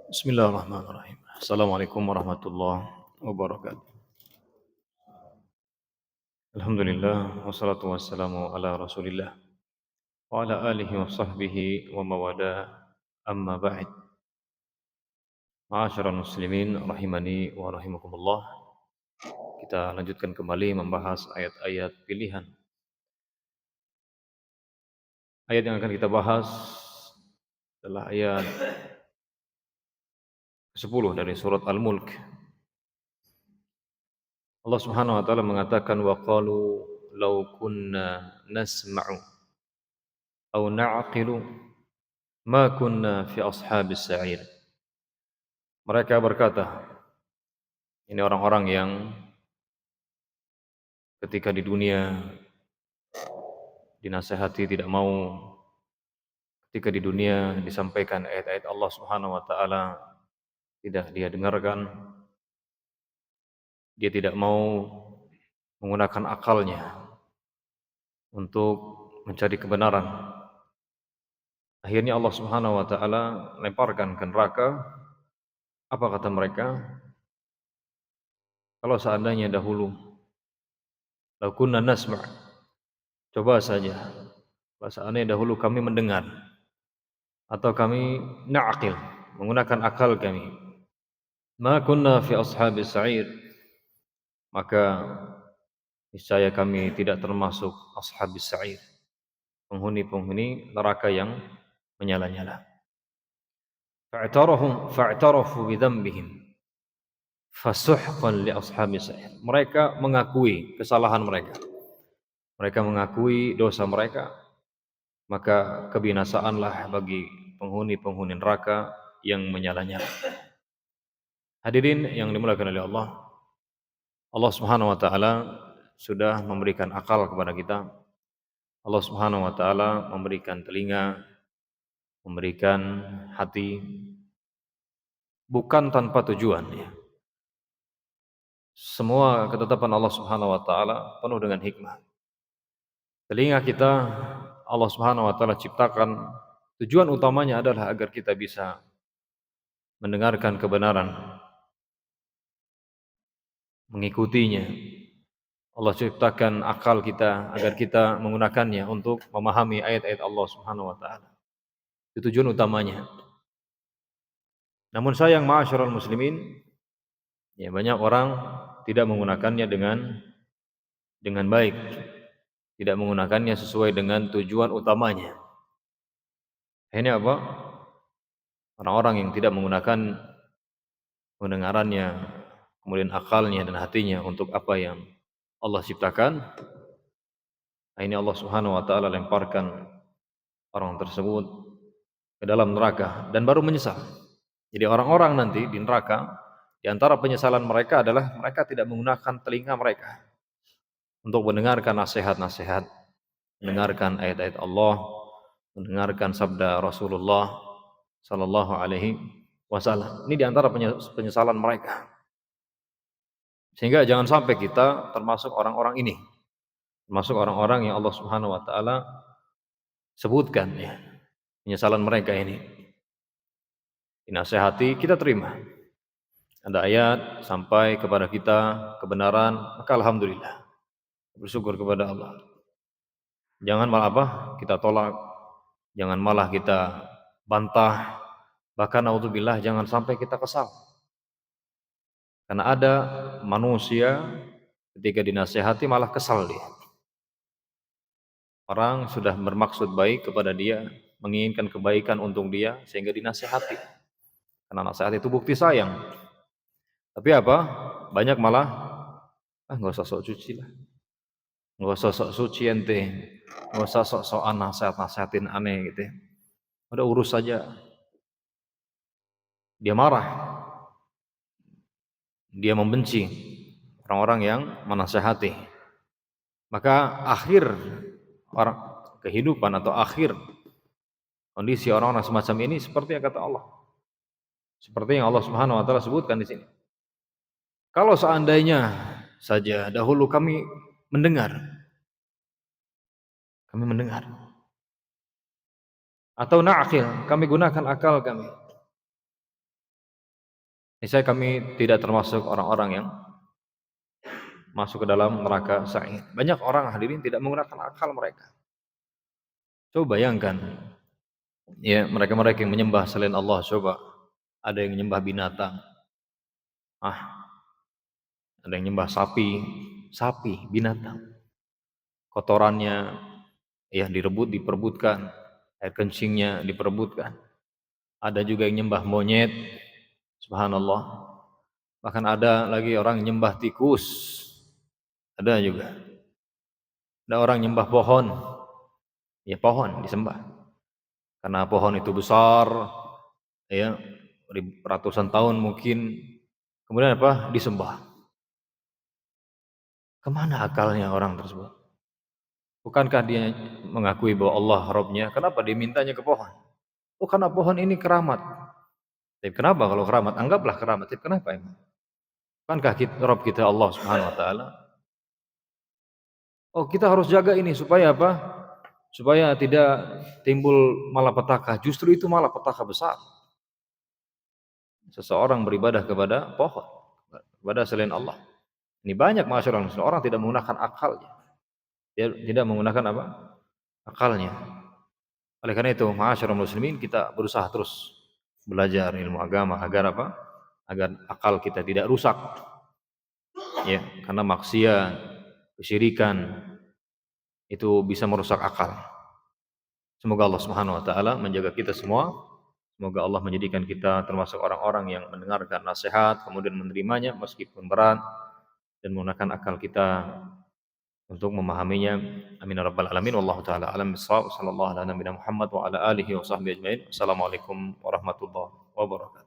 Bismillahirrahmanirrahim. Assalamualaikum warahmatullahi wabarakatuh. Alhamdulillah wassalatu wassalamu ala Rasulillah wa ala alihi wa sahbihi wa mawada amma ba'd. Ma'asyiral muslimin rahimani wa rahimakumullah. Kita lanjutkan kembali membahas ayat-ayat pilihan. Ayat yang akan kita bahas adalah ayat ke-10 dari surat Al-Mulk. Allah Subhanahu wa taala mengatakan wa qalu law kunna nasma'u aw na'qilu ma kunna fi ashabis sa'ir. Mereka berkata, ini orang-orang yang ketika di dunia dinasehati tidak mau, ketika di dunia disampaikan ayat-ayat Allah Subhanahu wa taala tidak dia dengarkan, dia tidak mau menggunakan akalnya untuk mencari kebenaran. Akhirnya Allah Subhanahu wa taala lemparkan ke neraka. Apa kata mereka? Kalau seandainya dahulu law kunna nasma', coba saja kalau seandainya dahulu kami mendengar atau kami na'qil, menggunakan akal kami, ma kunna fi ashabis sa'ir, maka niscaya kami tidak termasuk ashabis sa'ir, penghuni-penghuni neraka yang menyala-nyala. Fa'tarafu bidzambihim fasuhqan li ashabis sa'ir. Mereka mengakui kesalahan mereka. Mereka mengakui dosa mereka, maka kebinasaanlah bagi penghuni-penghuni neraka yang menyala-nyala. Hadirin yang dimuliakan oleh Allah, Allah Subhanahu wa taala sudah memberikan akal kepada kita. Allah Subhanahu wa taala memberikan telinga, memberikan hati, bukan tanpa tujuan ya. Semua ketetapan Allah Subhanahu wa taala penuh dengan hikmah. Telinga kita Allah Subhanahu wa taala ciptakan, tujuan utamanya adalah agar kita bisa mendengarkan kebenaran, mengikutinya. Allah ciptakan akal kita agar kita menggunakannya untuk memahami ayat-ayat Allah Subhanahu wa taala. Itu tujuan utamanya. Namun sayang ma'asyiral muslimin, ya banyak orang tidak menggunakannya dengan baik, tidak menggunakannya sesuai dengan tujuan utamanya. Ini apa? Orang-orang yang tidak menggunakan pendengarannya, kemudian akalnya dan hatinya untuk apa yang Allah ciptakan, ini Allah Subhanahu wa taala lemparkan orang tersebut ke dalam neraka dan baru menyesal. Jadi orang-orang nanti di neraka, di antara penyesalan mereka adalah mereka tidak menggunakan telinga mereka untuk mendengarkan nasihat-nasihat, mendengarkan ayat-ayat Allah, mendengarkan sabda Rasulullah sallallahu alaihi wasallam. Ini di antara penyesalan mereka. Sehingga jangan sampai kita termasuk orang-orang ini, termasuk orang-orang yang Allah Subhanahu wa taala sebutkan ya, penyesalan mereka ini. Dinasehati, kita terima. Ada ayat sampai kepada kita kebenaran, maka alhamdulillah. Bersyukur kepada Allah. Jangan malah apa? Kita tolak. Jangan malah kita bantah. Bahkan naudzubillah jangan sampai kita kesal. Karena ada manusia ketika dinasehati malah kesal dia. Orang sudah bermaksud baik kepada dia, menginginkan kebaikan untuk dia sehingga dinasehati. Karena nasihat itu bukti sayang. Tapi apa? Banyak malah nggak usah sok cuci lah. Nggak usah sok suci ente, nggak usah sok-sokan nasihatin aneh gitu ya. Udah urus saja. Dia marah, dia membenci orang-orang yang menasehati. Maka akhir orang kehidupan atau akhir kondisi orang-orang semacam ini seperti yang kata Allah. Seperti yang Allah Subhanahu wa taala sebutkan di sini. Kalau seandainya saja dahulu kami mendengar atau na'qil, kami gunakan akal kami. Niscaya kami tidak termasuk orang-orang yang masuk ke dalam neraka sa'ir. Banyak orang hadirin tidak menggunakan akal mereka. Coba bayangkan, ya mereka-mereka yang menyembah selain Allah, coba ada yang menyembah binatang, ada yang menyembah sapi, binatang, kotorannya ya diperebutkan, air kencingnya diperebutkan. Ada juga yang menyembah monyet, subhanallah. Bahkan ada lagi orang menyembah tikus, ada juga. Ada orang menyembah pohon, ya pohon disembah. Karena pohon itu besar, ya ratusan tahun mungkin, kemudian apa? Disembah. Kemana akalnya orang tersebut? Bukankah dia mengakui bahwa Allah Rabb-nya? Kenapa dia mintanya ke pohon? Oh karena pohon ini keramat. Tapi kenapa kalau keramat? Anggaplah keramat. Tapi kenapa emang? Bukankah Rabb kita Allah Subhanahu Wa Taala? Oh kita harus jaga ini supaya apa? Supaya tidak timbul malapetaka. Justru itu malapetaka besar. Seseorang beribadah kepada pohon, kepada selain Allah. Ini banyak masyarakat orang tidak menggunakan akalnya. Dia tidak menggunakan apa? Akalnya. Oleh karena itu, masyarakat muslimin kita berusaha terus belajar ilmu agama agar apa? Agar akal kita tidak rusak. Ya, karena maksiat, kesyirikan itu bisa merusak akal. Semoga Allah Subhanahu wa taala menjaga kita semua. Semoga Allah menjadikan kita termasuk orang-orang yang mendengarkan nasihat kemudian menerimanya meskipun berat dan menggunakan akal kita untuk memahaminya. Amin ya rabbal alamin. Wallahu taala alam bissawab. Sallallahu ala nabiyina Muhammad wa ala alihi wa sahbihi ajmain. Assalamualaikum warahmatullahi wabarakatuh.